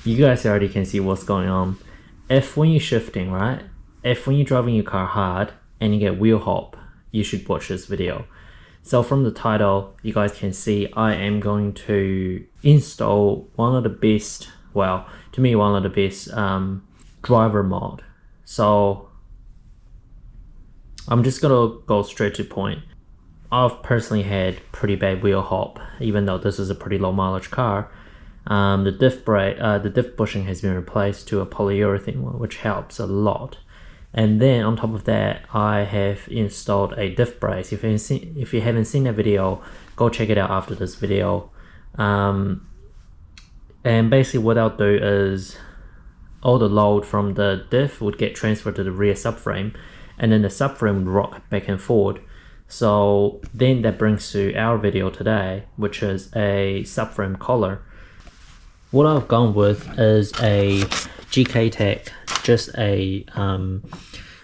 you guys already can see what's going on. If when you're shifting, right? If when you're driving your car hard and you get wheel hop, you should watch this video. So from the title, you guys can see I am going to install one of the best, well, to me, one of the best driver mod. So I'm just gonna go straight to the point. I've personally had pretty bad wheel hop, even though this is a pretty low mileage car. The diff bushing has been replaced to a polyurethane one, which helps a lot. And then on top of that, I have installed a diff brace. If you haven't seen that video, go check it out after this video. And basically what I'll do is all the load from the diff would get transferred to the rear subframe, and then the subframe would rock back and forward. So then that brings to our video today, which is a subframe collar. What I've gone with is a GK Tech, just a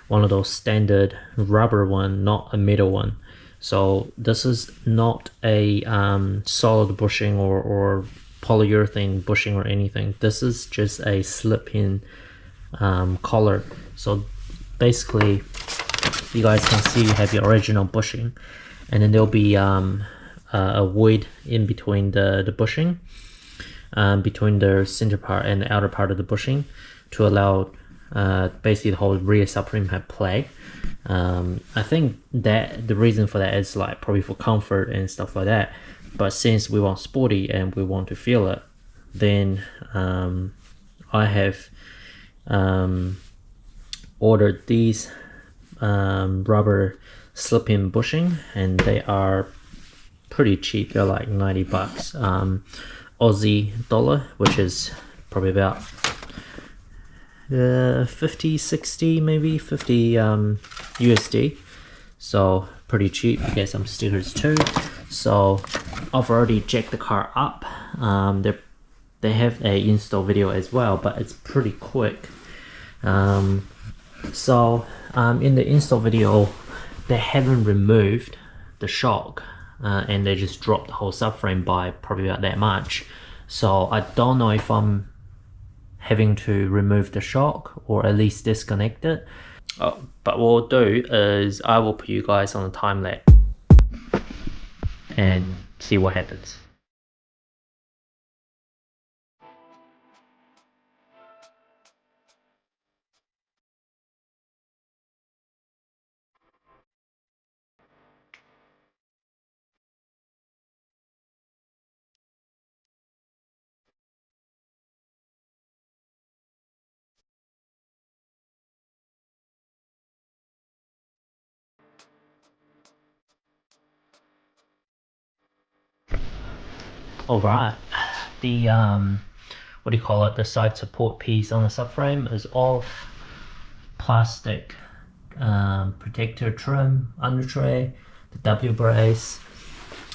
one of those standard rubber one, not a metal one. So this is not a solid bushing or polyurethane bushing or anything. This is just a slip-in collar. So basically, you guys can see you have your original bushing, and then there'll be a void in between the bushing, between the center part and the outer part of the bushing, to allow basically the whole rear subframe have play. I think that the reason for that is like probably for comfort and stuff like that, but since we want sporty and we want to feel it, then I have ordered these rubber slip-in bushing, and they are pretty cheap. They're like 90 bucks Aussie dollar, which is probably about 50, 60, maybe 50 USD. So pretty cheap. You get some stickers too. So I've already jacked the car up. They have a install video as well, but it's pretty quick. So in the install video, they haven't removed the shock, and they just dropped the whole subframe by probably about that much. So I don't know if I'm having to remove the shock or at least disconnect it. But what we'll do is I will put you guys on a time lapse and see what happens. Alright, the what do you call it, the side support piece on the subframe is all plastic protector trim, under tray, the W brace,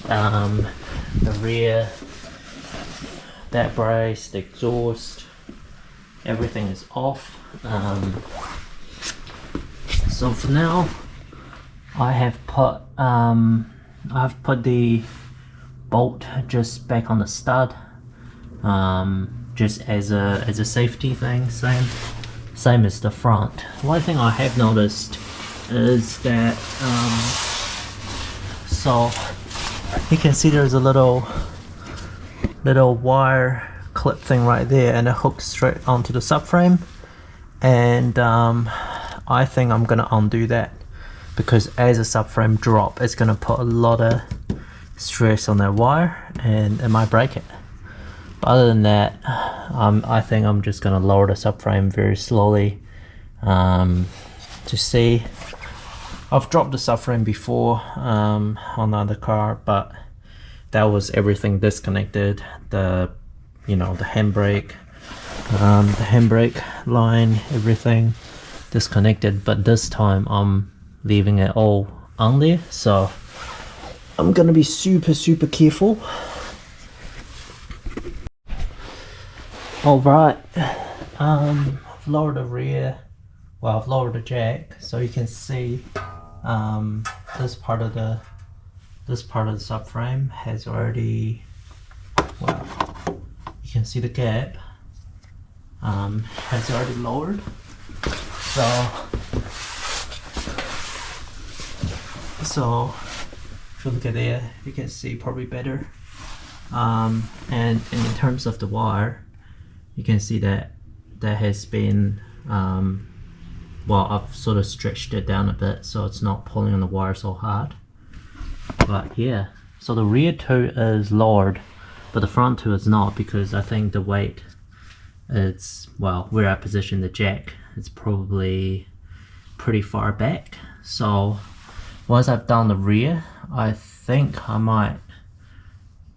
the rear, that brace, the exhaust, everything is off. So for now, I have put the bolt just back on the stud, just as a safety thing, same as the front. One thing I have noticed is that so you can see there's a little wire clip thing right there, and it hooks straight onto the subframe, and I think I'm gonna undo that, because as a subframe drop, it's gonna put a lot of stress on that wire and it might break it. But other than that, I think I'm just gonna lower the subframe very slowly to see. I've dropped the subframe before on another car, but that was everything disconnected. The handbrake, the handbrake line, everything disconnected. But this time I'm leaving it all on there, so I'm gonna be super careful. Alright, I've lowered the rear, well, I've lowered the jack, so you can see this part of the subframe has already, well, you can see the gap has already lowered. So if you look at there, you can see probably better. And in terms of the wire, you can see that there has been, well, I've sort of stretched it down a bit so it's not pulling on the wire so hard. But yeah, so the rear two is lowered, but the front two is not, because I think the weight is, well, where I position the jack, it's probably pretty far back. So once I've done the rear, I think I might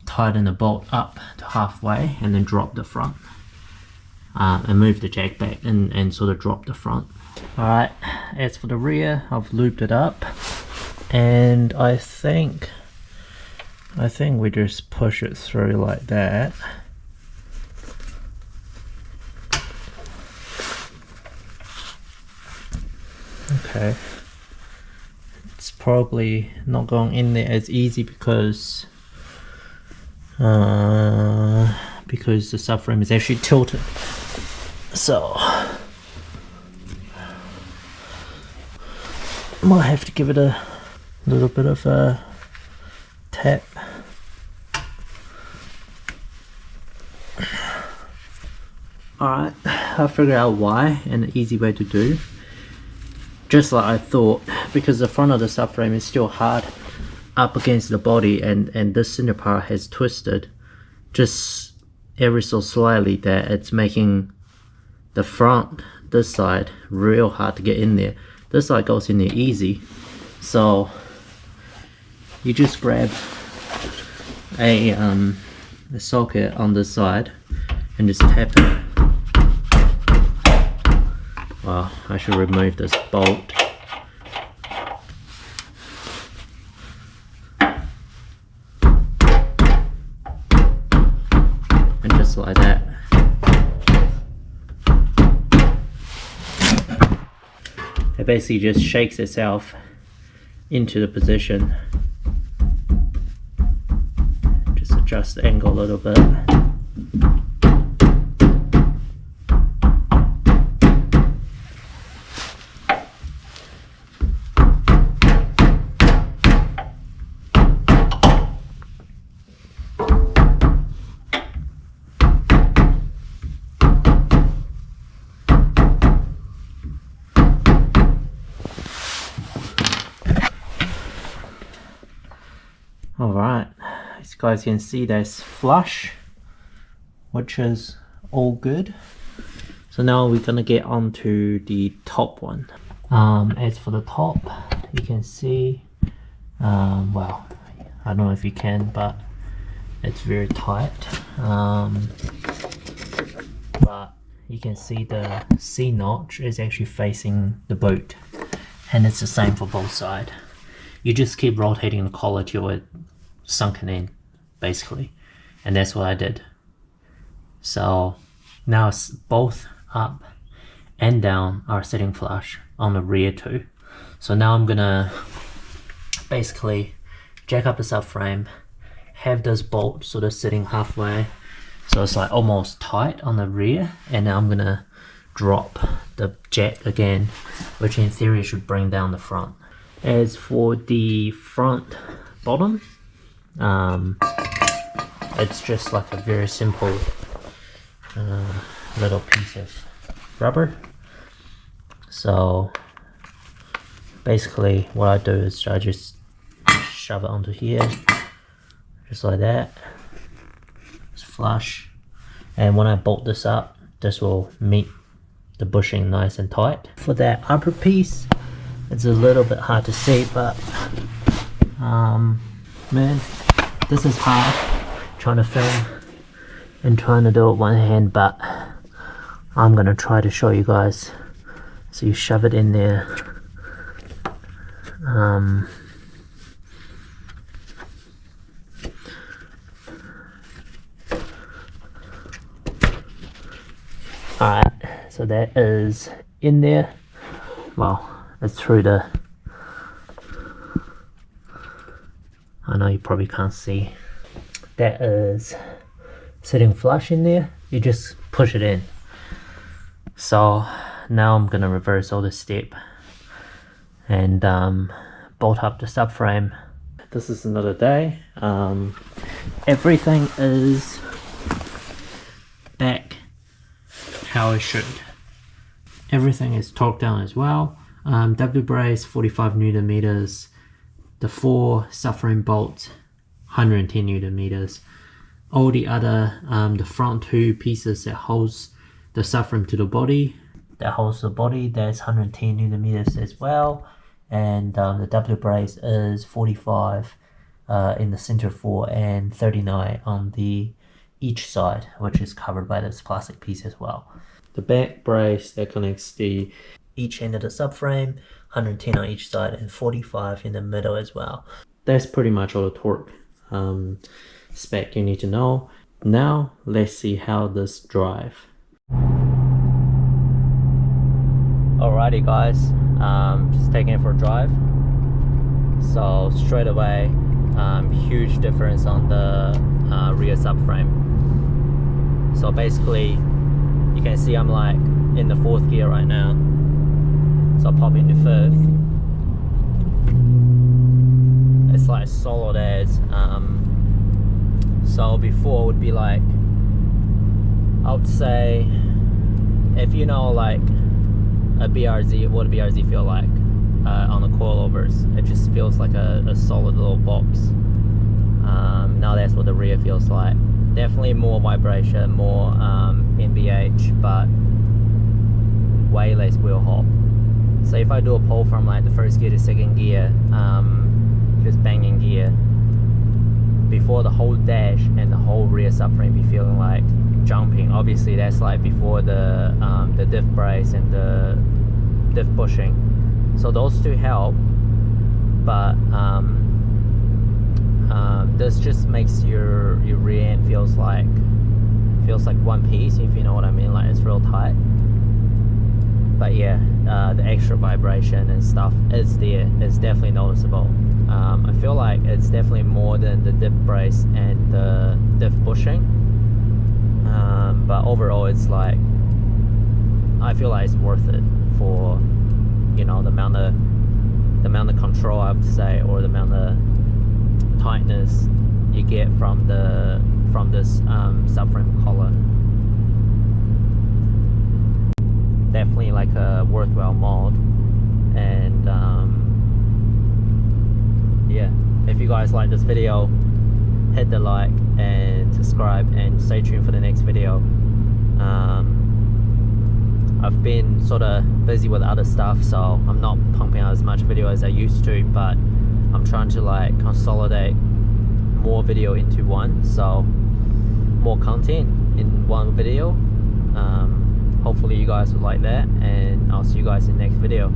tighten the bolt up to halfway and then drop the front, and move the jack back and sort of drop the front. Alright, as for the rear, I've looped it up, and I think we just push it through like that. Okay, it's probably not going in there as easy because the subframe is actually tilted. So might have to give it a little bit of a tap. Alright, I figured out why, and an easy way to do. Just like I thought, because the front of the subframe is still hard up against the body, and this center part has twisted just ever so slightly, that it's making the front, this side, real hard to get in there. This side goes in there easy. So you just grab a socket on this side and just tap it. Well, I should remove this bolt. And just like that. It basically just shakes itself into the position. Just adjust the angle a little bit. Alright, as you guys can see, there's flush, which is all good. So now we're gonna get onto the top one. As for the top, you can see, well, I don't know if you can, but it's very tight. But you can see the C notch is actually facing the boot, and it's the same for both sides. You just keep rotating the collar till it sunken in, basically, and that's what I did. So now it's both up and down are sitting flush on the rear too. So now I'm gonna basically jack up the subframe, have this bolt sort of sitting halfway, so it's like almost tight on the rear, and now I'm gonna drop the jack again, which in theory should bring down the front. As for the front bottom, it's just like a very simple little piece of rubber. So basically what I do is I just shove it onto here, just like that. It's flush, and when I bolt this up, this will meet the bushing nice and tight. For that upper piece, it's a little bit hard to see, but man, this is hard trying to film and trying to do it one hand, but I'm gonna try to show you guys. So you shove it in there, alright, so that is in there. Well, it's through the, I know you probably can't see, that is sitting flush in there. You just push it in. So now I'm gonna reverse all the step and bolt up the subframe. This is another day. Everything is back how it should. Everything is torqued down as well. W brace 45 Newton meters. The 4 subframe bolts 110 Newton meters. All the other the front 2 pieces that holds the subframe to the body, that's 110 Newton meters as well. And the W brace is 45 in the center 4 and 39 on the each side, which is covered by this plastic piece as well. The back brace that connects the each end of the subframe, 110 on each side and 45 in the middle as well. That's pretty much all the torque spec you need to know. Now let's see how this drive. Alrighty guys, just taking it for a drive. So straight away, huge difference on the rear subframe. So basically, you can see I'm like in the 4th gear right now. So I'll pop into 5th. It's like solid as. So before would be like, I would say, if you know like a BRZ, what a BRZ feel like on the coilovers, it just feels like a solid little box. Now that's what the rear feels like. Definitely more vibration, more NVH, but way less wheel hop. So if I do a pull from like the 1st gear to 2nd gear, just banging gear, before the whole dash and the whole rear subframe be feeling like jumping. Obviously that's like before the diff brace and the diff bushing. So those two help, but this just makes your rear end feels like one piece, if you know what I mean. Like it's real tight. But yeah, the extra vibration and stuff is there. It's definitely noticeable. I feel like it's definitely more than the diff brace and the diff bushing. But overall, it's like, I feel like it's worth it for, you know, the amount of control, I would say, or the amount of tightness you get from this subframe collar. Definitely like a worthwhile mod. And yeah, if you guys like this video, hit the like and subscribe and stay tuned for the next video. I've been sort of busy with other stuff, so I'm not pumping out as much video as I used to, but I'm trying to like consolidate more video into one, so more content in one video. Hopefully you guys will like that, and I'll see you guys in the next video.